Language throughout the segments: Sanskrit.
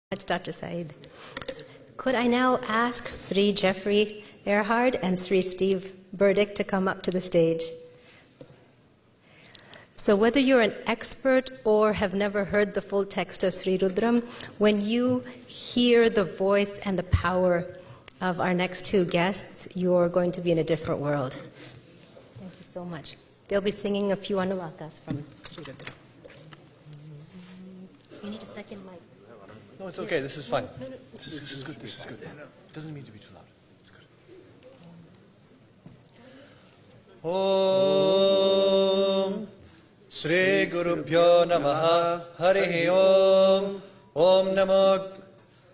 Dr. Saeed. Could I now ask Sri Jeffrey Erhard and Sri Steve Burdick to come up to the stage? So whether you're an expert or have never heard the full text of Sri Rudram, when you hear the voice and the power of our next two guests, you're going to be in a different world. Thank you so much. They'll be singing a few Anulakas from Sri Rudram. You need a second mic. No, it's okay. This is fun. This is good. This is good. It doesn't need to be too loud. It's good. Om Shri Gurubhyo Namaha Harihi Om Om Namo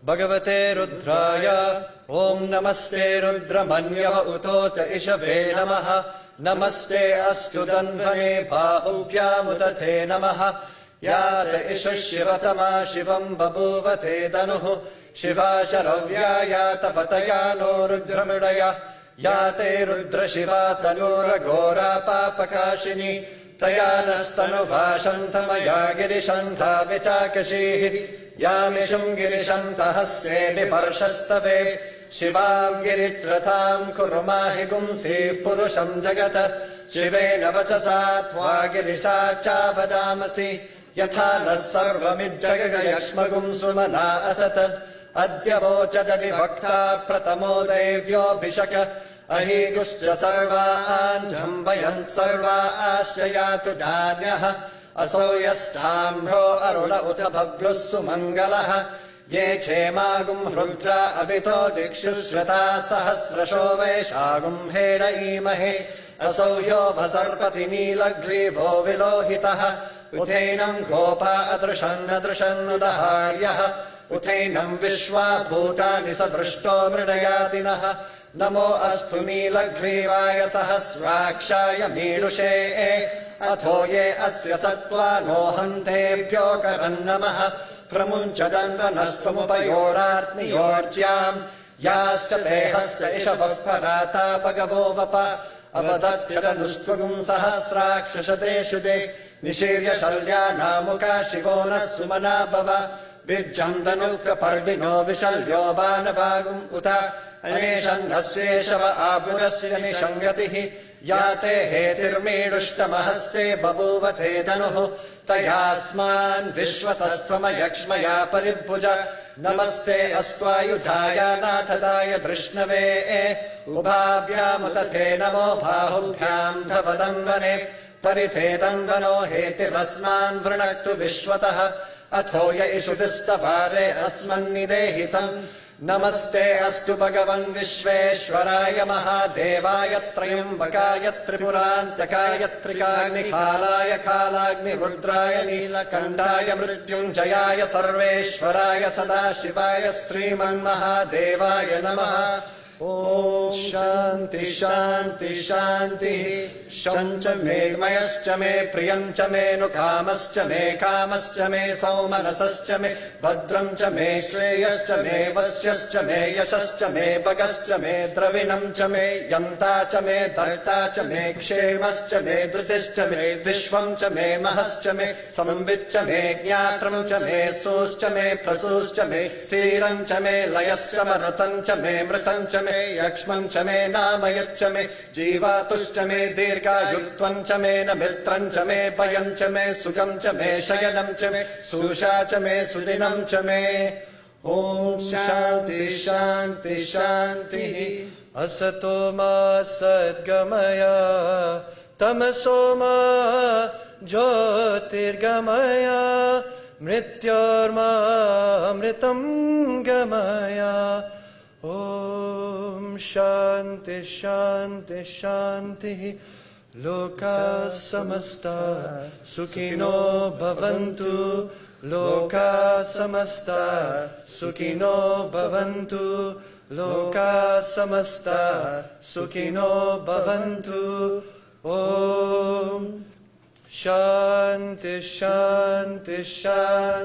Bhagavate Rudraya Om Namaste Rudramanyava Utota Ishave Namaha Namaste Astu Danvane Bhahubhyam Utate Namaha Yata Isha Shivatama Shivam Babuvate Danuhu Shiva Sharavya Yata Patayano Rudramidaya Yate Rudra Shiva Tanura Gora Papakashini Tayanastanu Vashantamaya Girishanta Vichakashihi Yamishum Girishanta Haste Viparshastave Shivam Giritratam Kurumahi Gumsi Purusham Jagata Shivena Vachasa Tva Girisha Chavadamasi Yatha na sarvamidjagayashmagum sumana asata Adya vochadani bhakta pratamo devyo bhishaka Ahiguscha sarvaan jambayant sarva aschayatu dhanyaha Asoyastamro aruna uta bhaglus sumangalaha Ye chemagum hrudra abito dikshushrata sahasrasho vaishagum heda imahe Asoyo vasarpati nilagrivo vilohitaha Utheinam gopa adrishan udaharyaha Utheinam vishwa bhutani sadrishto mridayatinaha Namo astu nilaghrivaya sahasrakshaya mirushe Athoye asya sattva nohantebhyo karannamaha Pramunchadanvanastumupayorartniyorjyam Yascha tehasta ishabah parata bhagavo vapa Avadatyranustvagum sahasrakshashate de Nishirya Shalya Namuka Shivona Sumana Bhava Vijjandanuka Pardino Vishalyo Banavagum Uta Aneshan Naseshava Abhurasya Nishangatihi Yate Hetirmedushtamahasti Babuvate Danuhu Tayasman Vishwatastvama Yakshmaya Paribhuja Namaste Astvayudhaya Nathadaya Drishnave Ubhabhyamutate Namo Bhahubhyam Dhavadanvane Parithetandvano hetirasman vrinaktu vishwataha Athoya ishudistavare asman nidehitam Namaste astu bhagavan vishveshwaraya mahadevaya trayambakaya tripurantakaya trikagni khalaya khalagni rudraya nilakandaya mrityunjayaya sarveshwaraya sadashivaya sriman mahadevaya namaha Om Shanti Shanti Shanti Shancha me mayascha me priyancha me nukamascha me kamascha me saumanasascha me bhadramcha me shreyascha me vasyascha me yashascha me bhagascha me dravinamcha me yantacha me dartacha me kshemascha me dhritischa me vishvamcha me mahascha me samambitcha me jnatramcha me suscha me prasuscha me sirancha me layascha maratancha me mritancha me Yakshmancha me namayatcha me Jivatuscha me dirghayutvancha me namirtrancha me Bayancha me sugamcha me shayanamcha me Sushacha me sudinamcha me Om Shanti Shanti Shanti Asatoma Sadgamaya Tamasoma Jyotirgamaya Mrityorma Amritam Gamaya Om Shanti Shanti Shanti Loka Samasta Sukhino Bhavantu Loka Samasta Sukhino Bhavantu Loka Samasta Sukhino Bhavantu Om Shanti Shanti Shanti